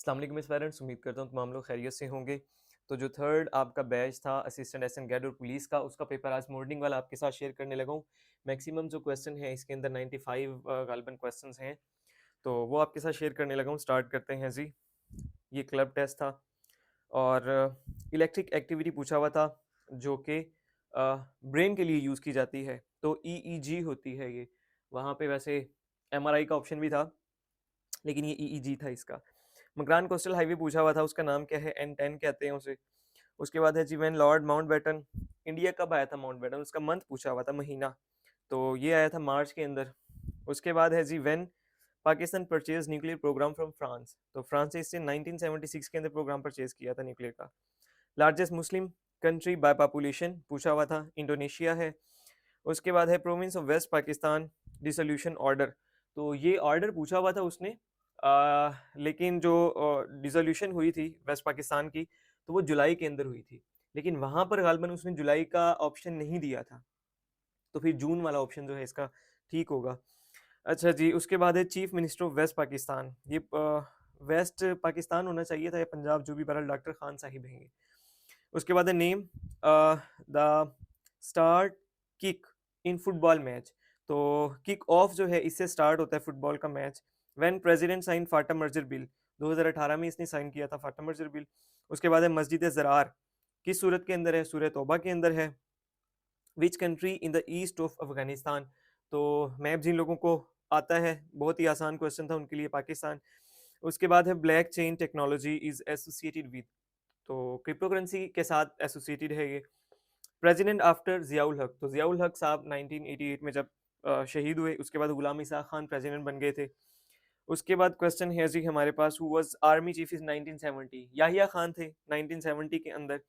अस्सलाम वालेकुम miss parents, उम्मीद करता हूँ तमाम लोग खैरियत से होंगे। तो जो थर्ड आपका बैच था असिस्टेंट एसएन गार्ड और पुलिस का, उसका पेपर आज मॉर्निंग वाला आपके साथ शेयर करने लगा हूँ। मैक्सिमम जो क्वेश्चन है इसके अंदर 95 गालिबन क्वेश्चंस हैं, तो वो आपके साथ शेयर करने लगा हूँ। स्टार्ट करते हैं जी। ये क्लब टेस्ट था और इलेक्ट्रिक एक्टिविटी पूछा हुआ था जो कि ब्रेन के लिए यूज़ की जाती है, तो ईईजी होती है ये। वहाँ पे वैसे एमआरआई का ऑप्शन भी था, लेकिन ये ईईजी था इसका। मकरान कोस्टल हाईवे पूछा हुआ था, उसका नाम क्या है? N10 कहते हैं उसे। उसके बाद है जी व्हेन लॉर्ड माउंटबेटन, इंडिया कब आया था माउंटबेटन, उसका मंथ पूछा हुआ था, महीना। तो ये आया था मार्च के अंदर। उसके बाद है जी when Pakistan purchase nuclear programme from France, तो फ्रांस से इससे 1976 के अंदर प्रोग्राम परचेज किया था न्यूक्लियर का। Largest Muslim country by population पूछा हुआ था, इंडोनेशिया है। उसके बाद है province of West Pakistan dissolution order, तो ये ऑर्डर पूछा हुआ था उसने। लेकिन जो डिसोल्यूशन हुई थी वेस्ट पाकिस्तान की, तो वो जुलाई के अंदर हुई थी, लेकिन वहां पर गालबन उसने जुलाई का ऑप्शन नहीं दिया था, तो फिर जून वाला ऑप्शन जो है इसका ठीक होगा। अच्छा जी, उसके बाद है chief minister of West Pakistan, ये वेस्ट पाकिस्तान होना चाहिए था या पंजाब, जो भी बहरहाल डॉक्टर खान साहिब हैं ये। उसके बाद है name the start kick in football match, तो किक ऑफ जो है इससे स्टार्ट होता है फुटबॉल का match. When president sign FATA merger bill, 2018 में इसने साइन किया था फाटा मर्जर बिल। उसके बाद है मस्जिद ज़रार, किस सूरत के अंदर है? सूरत तौबा के अंदर है। Which country in the east of Afghanistan, तो मैप जिन लोगों को आता है, बहुत ही आसान क्वेश्चन था उनके लिए, पाकिस्तान। उसके बाद है black chain technology is associated with, तो क्रिप्टोकरेंसी के साथ एसोसिएटेड है ये। प्रेसिडेंट आफ्टर जियाउल हक, तो जियाउल हक साहब 1988 में जब शहीद हुए, उसके बाद गुलाम ईसा खान प्रेसिडेंट बन गए थे। उसके बाद क्वेश्चन है जी हमारे पास, who was army chief is 1970, Yahya Khan थे 1970 के अंदर।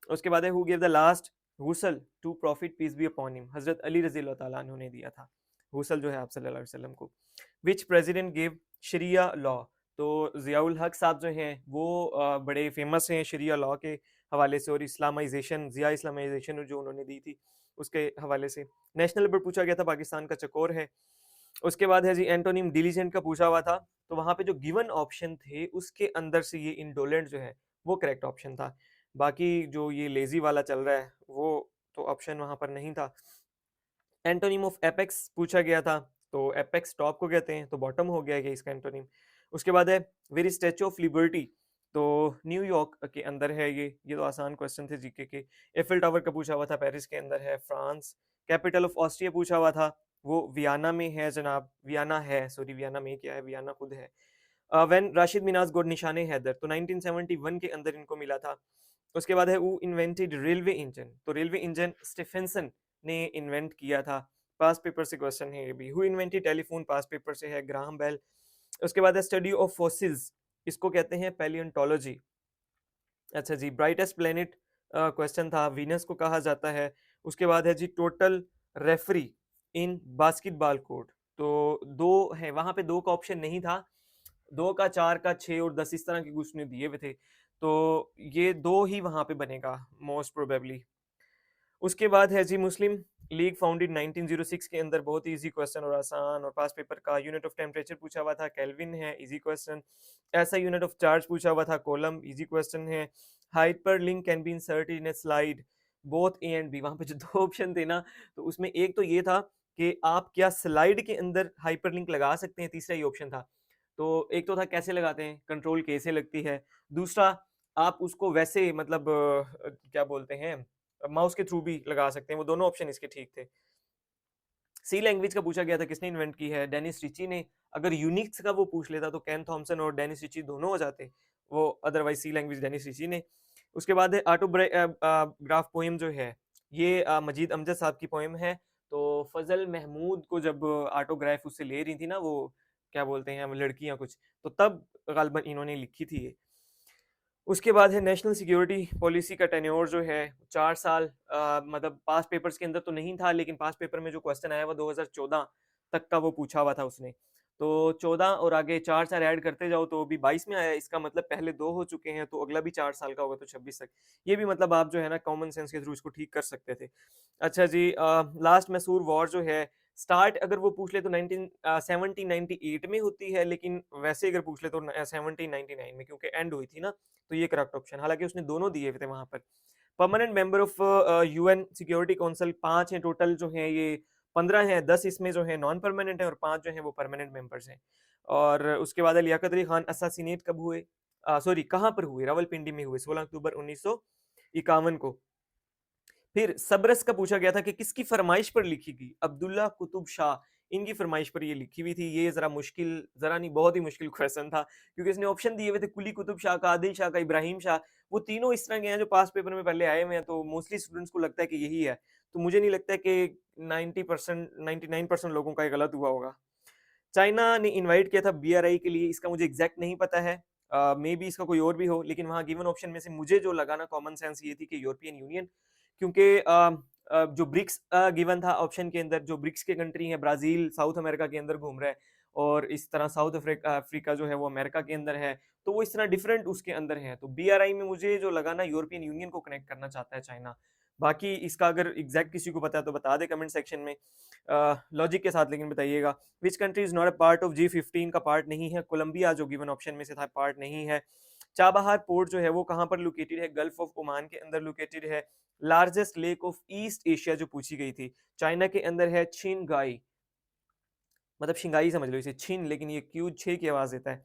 उसके बाद है who give the last hustle to prophet peace be upon him, Hazrat Ali रजी अल्लाह ताला अन्हु ने दिया था हुसल जो है आप सल्लल्लाहु अलैहि वसल्लम को। विच प्रेसिडेंट गिव शरिया लॉ, तो जियाउल हक साहब जो हैं वो बड़े फेमस हैं शरिया लॉ के हवाले से, और इस्लामाइजेशन, जिया इस्लामाइजेशन जो उन्होंने दी थी उसके हवाले से। नेशनल नंबर पूछा गया था, पाकिस्तान का चकोर है। उसके बाद है जी एंटोनिम डिलीजेंट का पूछा हुआ था, तो वहां पे जो गिवन ऑप्शन थे उसके अंदर से ये इंडोलेंट जो है वो करेक्ट ऑप्शन था। बाकी जो ये लेजी वाला चल रहा है वो तो ऑप्शन वहां पर नहीं था। एंटोनिम ऑफ एपेक्स पूछा गया था, तो एपेक्स टॉप को कहते हैं, तो बॉटम हो गया इसका एंटोनिम। उसके बाद है वेरी स्टैचू ऑफ लिबर्टी, तो न्यूयॉर्क के अंदर है ये तो आसान क्वेश्चन थे जीके के। एफिल टावर का पूछा हुआ था, पेरिस के अंदर है, फ्रांस। कैपिटल ऑफ ऑस्ट्रिया पूछा हुआ था, वो वियना में है जनाब, वियना है, सॉरी वियना में क्या है, वियना खुद है। व्हेन राशिद मिनाज गोड निशाने हैदर, तो 1971 के अंदर इनको मिला था। उसके बाद है हु इन्वेंटेड रेलवे इंजन, तो रेलवे इंजन स्टीफेंसन ने इन्वेंट किया था। पास पेपर से क्वेश्चन है ये भी। Who invented telephone, pass paper से है, ग्राहम बेल। उसके बाद है स्टडी ऑफ फॉसिल्स, इसको कहते हैं पैलियोंटोलॉजी। अच्छा जी, ब्राइटेस्ट प्लेनेट क्वेश्चन था, वीनस को कहा जाता है। उसके बाद है जी टोटल रेफरी इन बास्केटबॉल कोर्ट, तो दो है वहां पे, दो का ऑप्शन नहीं था, दो का, चार का, छः और 10 इस तरह के कुछ ने दिए हुए थे, तो ये दो ही वहां पे बनेगा मोस्ट प्रोबेबली। उसके बाद है जी मुस्लिम लीग फाउंडेड 1906 के अंदर, बहुत ही इजी क्वेश्चन और आसान, और पास पेपर का। यूनिट ऑफ टेम्परेचर पूछा हुआ था, केल्विन है, इजी क्वेश्चन। ऐसा यूनिट ऑफ चार्ज पूछा हुआ था, कोलम, इजी क्वेश्चन है। Hyperlink can be inserted in a slide, both A and B, वहां पे जो दो ऑप्शन थे ना, तो उसमें एक तो ये था कि आप क्या स्लाइड के अंदर हाइपर लिंक लगा सकते हैं, तीसरा ये ऑप्शन था। तो एक तो था कैसे लगाते हैं, कंट्रोल कैसे लगती है। दूसरा आप उसको वैसे मतलब क्या बोलते हैं, माउस के थ्रू भी लगा सकते हैं, वो दोनों ऑप्शन इसके ठीक थे। सी लैंग्वेज का पूछा गया था, किसने इन्वेंट की है, डेनिस रिची ने। अगर यूनिक्स का वो पूछ लेता तो कैन थॉमसन और डेनिस रिची दोनों हो जाते वो, अदरवाइज सी लैंग्वेज डेनिस रिची ने। उसके बाद है ऑटोग्राफ पोएम जो है, ये मजीद अमजद साहब की पोएम है। तो फजल महमूद को जब ऑटोग्राफ उससे ले रही थी ना, वो क्या बोलते हैं लड़कियां कुछ, तो तब गालबन इन्होंने लिखी थी ये। उसके बाद है नेशनल सिक्योरिटी पॉलिसी का टेन्योर जो है 4 साल, मतलब पास पेपर्स के अंदर तो नहीं था, लेकिन पास पेपर में जो क्वेश्चन आया वो 2014 तक का वो पूछा हुआ था उसने। तो 14 और आगे 4 साल ऐड करते जाओ तो अभी 22 में आया, इसका मतलब पहले 2 हो चुके हैं, तो अगला भी 4 साल का होगा, तो 26 तक। ये भी मतलब आप जो है ना कॉमन सेंस के थ्रू इसको ठीक कर सकते थे। अच्छा जी, लास्ट मैसूर वॉर जो है स्टार्ट अगर वो पूछ ले तो 1798 में होती है, लेकिन वैसे अगर पूछ ले तो 1799 में, क्योंकि एंड हुई थी ना, तो ये करेक्ट ऑप्शन। हालांकि उसने दोनों दिए थे वहां पर। Permanent member of UN security council 5 हैं टोटल जो हैं ये, 15 हैं, 10 इसमें जो है नॉन परमानेंट है और 5 जो है वो परमानेंट मेंबर्स हैं। और उसके बाद लियाकत अली खान असासिनेट कब हुए, सॉरी कहाँ पर हुए, रावलपिंडी में हुए 16 अक्टूबर 1951 को। फिर सबरस का पूछा गया था कि किसकी फरमाइश पर लिखी गई, अब्दुल्ला कुतुब शाह, इनकी फरमाइश पर ये लिखी हुई थी। ये जरा मुश्किल, जरा नहीं बहुत ही मुश्किल क्वेश्चन था, क्योंकि इसने ऑप्शन दिए हुए थे कुली कुतुब शाह का, आदिल शाह का, इब्राहिम शाह। वो तीनों इस तरह के हैं जो पास पेपर में पहले आए हुए हैं, तो मोस्टली स्टूडेंट्स को लगता है कि यही है। तो मुझे नहीं लगता है कि 90% 99% लोगों का ये गलत हुआ होगा। चाइना ने इनवाइट किया था बीआरआई के लिए, इसका मुझे एग्जैक्ट नहीं पता है, मे बी इसका कोई और भी हो, लेकिन वहाँ गिवन ऑप्शन में से मुझे जो लगा ना कॉमन सेंस ये थी कि यूरोपियन यूनियन, क्योंकि जो ब्रिक्स गिवन था ऑप्शन के अंदर, जो ब्रिक्स के कंट्री है, ब्राजील साउथ अमेरिका के अंदर घूम रहा है, और इस तरह साउथ अफ्रीका जो है वो अमेरिका के अंदर है, तो वो इस तरह डिफरेंट उसके अंदर है। तो बीआरआई में मुझे जो लगा ना यूरोपियन यूनियन को कनेक्ट करना चाहता है चाइना। बाकी इसका अगर एग्जैक्ट किसी को पता है तो बता दे कमेंट सेक्शन में, लॉजिक के साथ लेकिन बताइएगा। Which country is not a part of G15 का पार्ट नहीं है, कोलंबिया जो गिवन ऑप्शन में से था पार्ट नहीं है। चाबहार पोर्ट जो है वो कहाँ पर लोकेटेड है, गल्फ ऑफ ओमान के अंदर लोकेटेड है। Largest lake of east Asia जो पूछी गई थी, चाइना के अंदर है छिनगाई, मतलब शिंगाई समझ लो इसे, छिन लेकिन ये क्यू छे की आवाज देता है।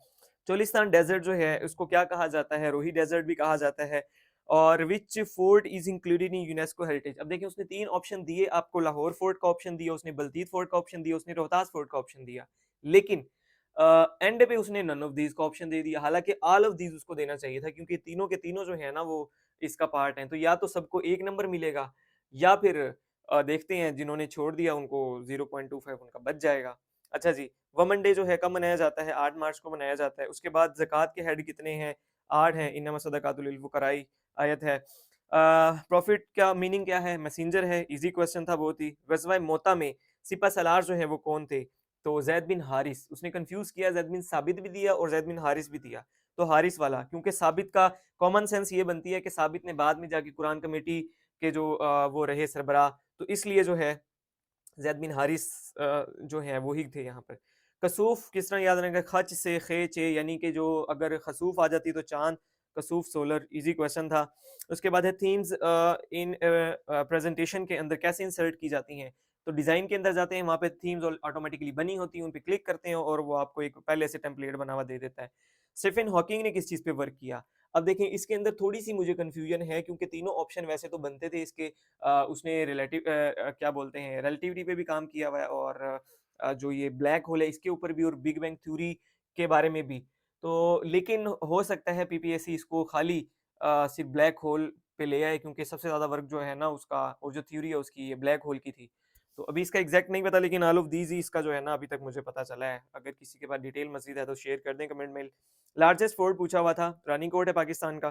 चोलिस्तान डेजर्ट जो है उसको क्या कहा जाता है, रोही डेजर्ट भी कहा जाता है। और which fort is included in UNESCO heritage. अब देखिए उसने 3 ऑप्शन दिए आपको, लाहौर फोर्ट का ऑप्शन दिया उसने, बल्तीत फोर्ट का ऑप्शन दिया उसने, रोहतास फोर्ट का ऑप्शन दिया, लेकिन एंड पे उसने नन ऑफ दीज का ऑप्शन दे दिया। हालांकि ऑल ऑफ दीज उसको देना चाहिए था, क्योंकि तीनों के तीनों जो है ना वो इसका पार्ट है। तो या तो सबको 1 नंबर मिलेगा, या फिर देखते हैं जिन्होंने छोड़ दिया उनको 0.25 उनका बच जाएगा। अच्छा जी, वमन डे जो है कब मनाया जाता है, 8 मार्च को मनाया जाता है। उसके बाद ज़कात के हेड कितने हैं, 8 हैं, इन्नमा सदकातुल लिल फुकराई आयत है। प्रॉफिट का मीनिंग क्या है, मैसेंजर है, इजी क्वेश्चन था बहुत ही। गज़वा मोता में सिपा सलार जो है वो कौन थे, तो जैद बिन हारिस। उसने कंफ्यूज किया, जैद बिन साबित भी दिया और जैद बिन हारिस भी दिया, तो हारिस वाला, क्योंकि साबित का कॉमन सेंस ये बनती है कि साबित ने बाद में जाके कुरान कमेटी के जो वो रहे सरबराह, तो इसलिए जो है जैद बिन हारिस जो है वो ही थे यहाँ पर। कसूफ किस तरह याद रखेंगे, खच से खे यानी कि जो अगर खसूफ आ जाती तो चांद, कसूफ सोलर, इजी क्वेश्चन था। उसके बाद है थीम्स इन प्रेजेंटेशन के अंदर कैसे इंसर्ट की जाती हैं, तो डिजाइन के अंदर जाते हैं, वहाँ पे थीम्स ऑटोमेटिकली बनी होती हैं, उन पे क्लिक करते हैं और वो आपको एक पहले से टेम्पलेट बना हुआ दे देता है। स्टीफन हॉकिंग ने किस चीज़ पे वर्क किया। अब देखें इसके अंदर थोड़ी सी मुझे कंफ्यूजन है, क्योंकि तीनों ऑप्शन वैसे तो बनते थे इसके, उसने रिलेटिव क्या बोलते हैं रिलेटिविटी पे भी काम किया हुआ है, और जो ये ब्लैक होल है इसके ऊपर भी, और बिग बैंग थ्योरी के बारे में भी। तो लेकिन हो सकता है पीपीएससी इसको खाली सिर्फ ब्लैक होल पे ले आए, क्योंकि सबसे ज़्यादा वर्क जो है ना उसका, और जो थ्योरी है उसकी ये ब्लैक होल की थी। तो अभी इसका एग्जैक्ट नहीं पता, लेकिन ऑल ऑफ दीज ही इसका जो है ना अभी तक मुझे पता चला है। अगर किसी के पास डिटेल मजीद है तो शेयर कर दें कमेंट में। लार्जेस्ट फोर्ट पूछा हुआ था, रानी कोट है पाकिस्तान का।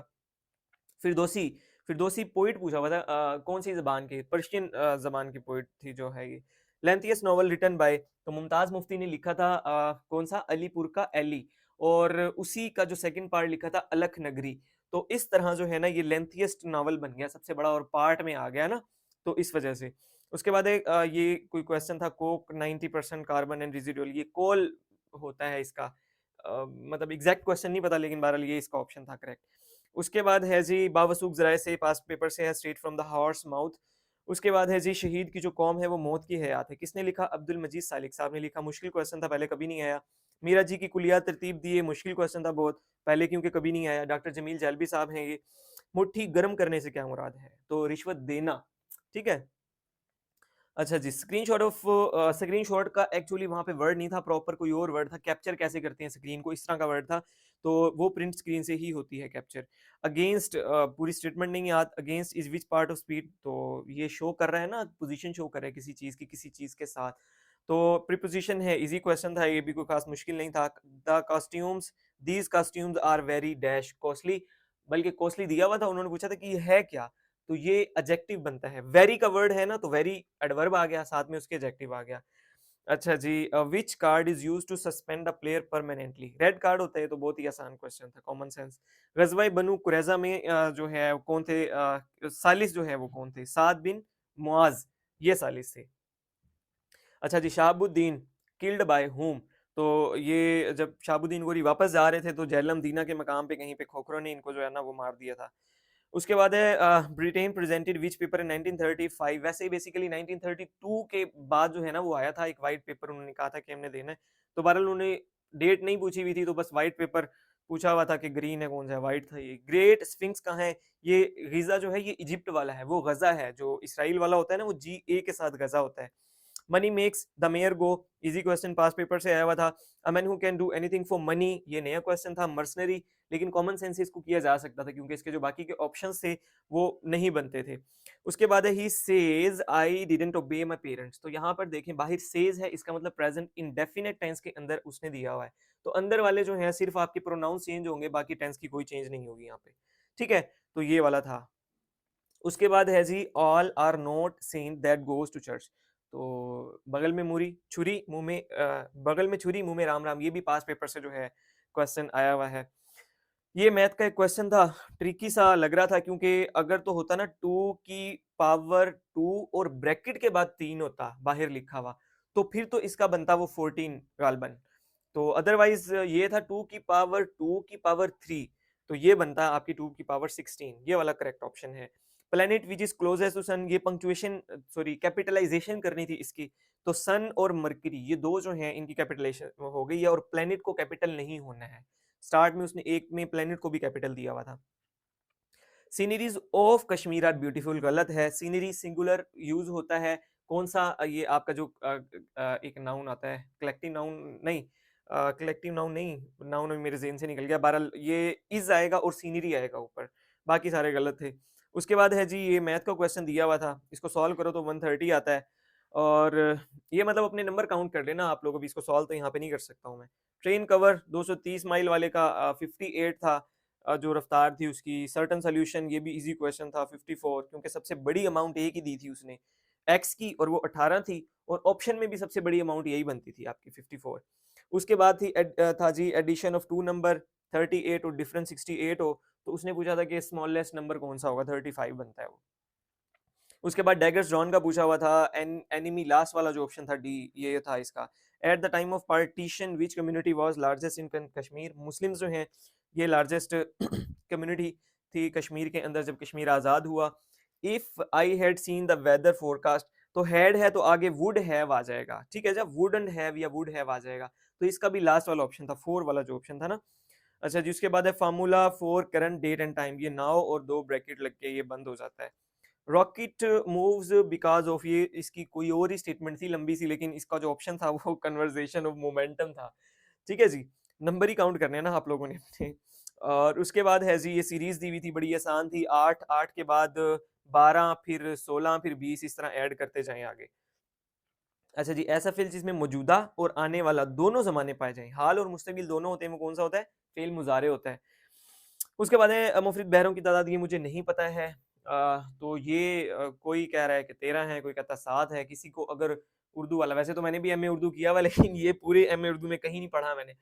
फिरदौसी, फिरदौसी पोइट पूछा हुआ था, कौन सी जबान के, पर्शियन जबान की पोइट थी जो है ये। लेंथियस्ट नॉवल रिटन बाय, तो मुमताज मुफ्ती ने लिखा था कौन सा, अलीपुर का एली, और उसी का जो सेकंड पार्ट लिखा था अलख नगरी। तो इस तरह जो है ना ये लेंथियस्ट नॉवल बन गया सबसे बड़ा, और पार्ट में आ गया ना, तो इस वजह से। उसके बाद एक ये कोई क्वेश्चन था, कोक 90% कार्बन एंड रेजिडुअल, ये कोल होता है इसका, मतलब एग्जैक्ट क्वेश्चन नहीं पता, लेकिन बहरहाल ये इसका ऑप्शन था करेक्ट। उसके बाद है जी बावसूख जराए से, पास पेपर से है, straight from the horse mouth. उसके बाद है जी शहीद की जो कौम है वो मौत की हयात है, किसने लिखा, अब्दुल मजीद सालिक साहब ने लिखा। मुश्किल क्वेश्चन था, पहले कभी नहीं आया। मीरा जी की कुलिया तरतीब दी है, मुश्किल क्वेश्चन था बहुत पहले, क्योंकि कभी नहीं आया। डॉक्टर जमील जैलबी साहब हैं ये। मुट्ठी गर्म करने से क्या मुराद है, तो रिश्वत देना, ठीक है। अच्छा जी, स्क्रीनशॉट ऑफ, स्क्रीनशॉट का एक्चुअली वहाँ पे वर्ड नहीं था प्रॉपर, कोई और वर्ड था। कैप्चर कैसे करते हैं स्क्रीन को, इस तरह का वर्ड था, तो वो प्रिंट स्क्रीन से ही होती है कैप्चर। अगेंस्ट, पूरी स्टेटमेंट नहीं याद, against is which part of speed, तो ये शो कर रहा है ना, पोजीशन शो कर रहा है किसी चीज़ की किसी चीज़ के साथ, तो प्रीपोजिशन है। इजी क्वेश्चन था ये भी, कोई खास मुश्किल नहीं था। The costumes, these costumes are very dash costly, बल्कि कॉस्टली दिया हुआ था, उन्होंने पूछा था कि ये है क्या, तो ये एडजेक्टिव बनता है। वेरी का वर्ड है ना, तो वेरी एडवर्ब आ गया, साथ में उसके एडजेक्टिव आ गया। अच्छा जी, which card is use to suspend a player permanently, red card होता है, तो बहुत ही आसान क्वेश्चन था, कॉमन सेंस। गजवाई बनु कुरैजा में जो है कौन थे, सालिस जो है वो कौन थे, साद बिन मुआज, ये सालिस थे। अच्छा जी, शहाबुद्दीन किल्ड बाय whom? तो ये जब शहाबुद्दीन गोरी वापस जा रहे थे तो झेलम दीना के मकाम पे कहीं पे खोखरों ने इनको जो है ना वो मार दिया था। उसके बाद है Britain presented which paper in 1935। वैसे ही बेसिकली 1932 के बाद जो है ना वो आया था एक वाइट पेपर, उन्होंने कहा था कि हमने देना है। तो बहरहाल उन्होंने डेट नहीं पूछी हुई थी, तो बस वाइट पेपर पूछा हुआ था कि ग्रीन है कौन सा है, वाइट था ये। ग्रेट स्फिंक्स कहाँ है? ये गिजा जो है ये इजिप्ट वाला है, वो गजा है। जो इसराइल वाला होता है ना वो GA के साथ गजा होता है। Money makes the mayor go, easy question pass paper से आया हुआ था। A man who can do anything for money, ये नया क्वेश्चन था। मर्सनरी, लेकिन कॉमन सेंस से इसको किया जा सकता था क्योंकि इसके जो बाकी के ऑप्शंस थे वो नहीं बनते थे। उसके बाद है he says I didn't obey my parents. तो यहाँ पर देखें बाहर सेज है, इसका मतलब प्रेजेंट इंडेफिनेट टेंस के अंदर उसने दिया हुआ है। तो अंदर वाले जो हैं सिर्फ आपके प्रोनाउंस चेंज होंगे, बाकी टेंस की कोई चेंज नहीं होगी यहाँ पे। ठीक है, तो ये वाला था। उसके बाद है जी all are not saint that goes to church. तो बगल में मुरी छुरी मुंह में बगल में छुरी मुंह में राम राम, ये भी पास पेपर से जो है क्वेश्चन आया हुआ है। ये मैथ का एक क्वेश्चन था, ट्रिकी सा लग रहा था क्योंकि अगर तो होता ना 2 की पावर 2 और ब्रैकेट के बाद 3 होता बाहर लिखा हुआ, तो फिर तो इसका बनता वो 14 गालबन। तो अदरवाइज ये था 2 की पावर 3, तो ये बनता है आपकी 2 की पावर 16, ये वाला करेक्ट ऑप्शन है। Planet which is closest to sun, ये पंक्चुएशन सॉरी कैपिटलाइजेशन करनी थी इसकी। तो सन और मरकरी ये दो जो हैं इनकी कैपिटलाइजेशन हो गई है, और प्लेनेट को कैपिटल नहीं होना है। स्टार्ट में उसने एक में प्लेनेट को भी कैपिटल दिया हुआ था। Sceneries of Kashmir are beautiful गलत है, सीनरी सिंगुलर यूज होता है। कौन सा ये आपका जो एक नाउन आता है, कलेक्टिव नाउन नहीं, कलेक्टिव नाउन नहीं, नाउन मेरे जेहन से निकल गया। बहरहाल ये इज आएगा और सीनरी आएगा ऊपर, बाकी सारे गलत थे। उसके बाद है जी ये मैथ का क्वेश्चन दिया हुआ था, इसको सॉल्व करो तो 130 आता है। और ये मतलब अपने नंबर काउंट कर लेना आप लोग, अभी इसको सॉल्व तो यहाँ पे नहीं कर सकता हूँ मैं। ट्रेन कवर 230 माइल वाले का 58 था, जो रफ्तार थी उसकी। सर्टन सोल्यूशन ये भी इजी क्वेश्चन था 54, क्योंकि सबसे बड़ी अमाउंट एक ही दी थी उसने एक्स की, और वो 18 थी, और ऑप्शन में भी सबसे बड़ी अमाउंट यही बनती थी आपकी 54। उसके बाद था जी एडिशन ऑफ टू नंबर 38 और डिफरेंस 68 हो, तो उसने पूछा था कि स्मॉलेस्ट नंबर कौन सा होगा, 35 बनता है वो। उसके बाद डैगर्स जॉन का पूछा हुआ था। एनिमी लास्ट वाला जो ऑप्शन था डी, ये था इसका। At the time of partition which community was largest in Kashmir, Muslim जो हैं ये लार्जेस्ट कम्युनिटी थी कश्मीर के अंदर जब कश्मीर आज़ाद हुआ। If I had seen the weather forecast, तो हैड है तो आगे वुड हैव आ जाएगा, ठीक है, जब वुड एंड हैव या वुड हैव आ जाएगा। तो इसका भी लास्ट वाला ऑप्शन था, 4 वाला जो ऑप्शन था ना। अच्छा जी, उसके बाद है formula for current date and time, ये नाउ और 2 ब्रैकेट लग के ये बंद हो जाता है। रॉकेट मूव्स बिकॉज ऑफ, ये इसकी कोई और ही स्टेटमेंट थी लंबी सी, लेकिन इसका जो ऑप्शन था वो कन्वर्जेशन ऑफ मोमेंटम था। ठीक है जी, नंबर ही काउंट करने हैं ना आप लोगों ने अपने। और उसके बाद है जी ये सीरीज दी हुई थी, बड़ी आसान थी। 8 8 के बाद 12 फिर 16 फिर 20, इस तरह ऐड करते जाएं आगे। अच्छा जी, ऐसा फेल जिसमें मौजूदा और आने वाला दोनों जमाने पाए जाएं, हाल और मुस्तकबिल दोनों होते हैं, वो कौन सा होता है? फेल मुजारे होता है। उसके बाद है मुफरद बहरों की तादाद, ये मुझे नहीं पता है। तो ये कोई कह रहा है कि 13 है, कोई कहता है 7 है। किसी को अगर उर्दू वाला, वैसे तो मैंने भी एमए उर्दू किया हुआ लेकिन ये पूरे एमए उर्दू में कहीं नहीं पढ़ा मैंने।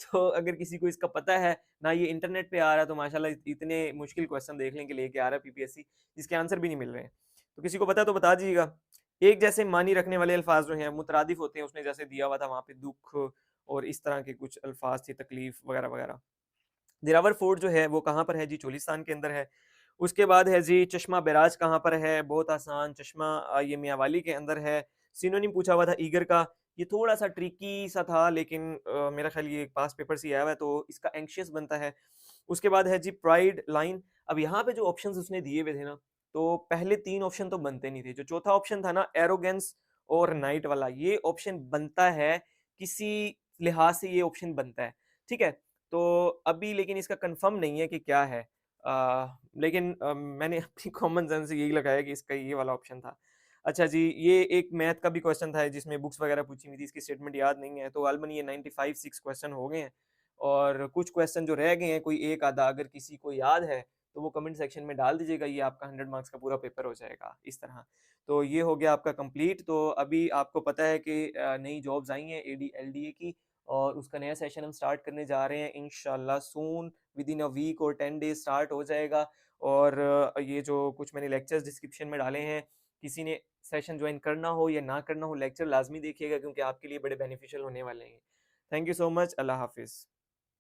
तो अगर किसी को इसका पता है ना, ये इंटरनेट पे आ रहा है, तो माशाल्लाह इतने मुश्किल क्वेश्चन देख लें कि लेके आ रहा है पीपीएससी, जिसके आंसर भी नहीं मिल रहे हैं। तो किसी को पता है तो बता दीजिएगा। एक जैसे मानी रखने वाले अल्फाज जो हैं मुतरादिफ होते हैं, उसने जैसे दिया हुआ था वहाँ पे दुख और इस तरह के कुछ अल्फाज थे, तकलीफ वगैरह वगैरह। दिरावर फोर्ट जो है वो कहाँ पर है जी? चोलिस्तान के अंदर है। उसके बाद है जी चश्मा बैराज कहाँ पर है? बहुत आसान, चश्मा ये मियावाली के अंदर है। सिनोनिम पूछा हुआ था ईगर का, ये थोड़ा सा ट्रिकी सा था, लेकिन मेरा ख्याल ये पास पेपर से आया हुआ है, तो इसका एंशियस बनता है। उसके बाद है जी प्राइड लाइन। अब यहाँ पे जो ऑप्शंस उसने दिए हुए थे ना, तो पहले 3 ऑप्शन तो बनते नहीं थे। जो चौथा ऑप्शन था ना एरोगेंस और नाइट वाला, ये ऑप्शन बनता है, किसी लिहाज से ये ऑप्शन बनता है। ठीक है? तो अभी लेकिन इसका कंफर्म नहीं है कि क्या है। लेकिन मैंने अपनी कॉमन सेंस से यही लगाया कि इसका ये वाला ऑप्शन था। अच्छा जी, ये एक मैथ का भी क्वेश्चन था जिसमें बुक्स वगैरह पूछी हुई थी, इसकी स्टेटमेंट याद नहीं है, तो गालबन ये 95 6 क्वेश्चन हो गए हैं। और कुछ क्वेश्चन जो रह गए हैं, कोई एक आधा अगर किसी को याद है तो वो कमेंट सेक्शन में डाल दीजिएगा, ये आपका 100 मार्क्स का पूरा पेपर हो जाएगा इस तरह। तो ये हो गया आपका कंप्लीट। तो अभी आपको पता है कि नई जॉब्स आई हैं AD LDA की, और उसका नया सेशन हम स्टार्ट करने जा रहे हैं इंशाल्लाह सून, विद इन अ वीक और 10 डेज स्टार्ट हो जाएगा। और ये जो कुछ मैंने लेक्चर्स डिस्क्रिप्शन में डाले हैं किसी ने सेशन ज्वाइन करना हो या ना करना हो, लेक्चर लाजमी देखिएगा क्योंकि आपके लिए बड़े बेनिफिशियल होने वाले हैं। Thank you so much. अल्लाह हाफिज़।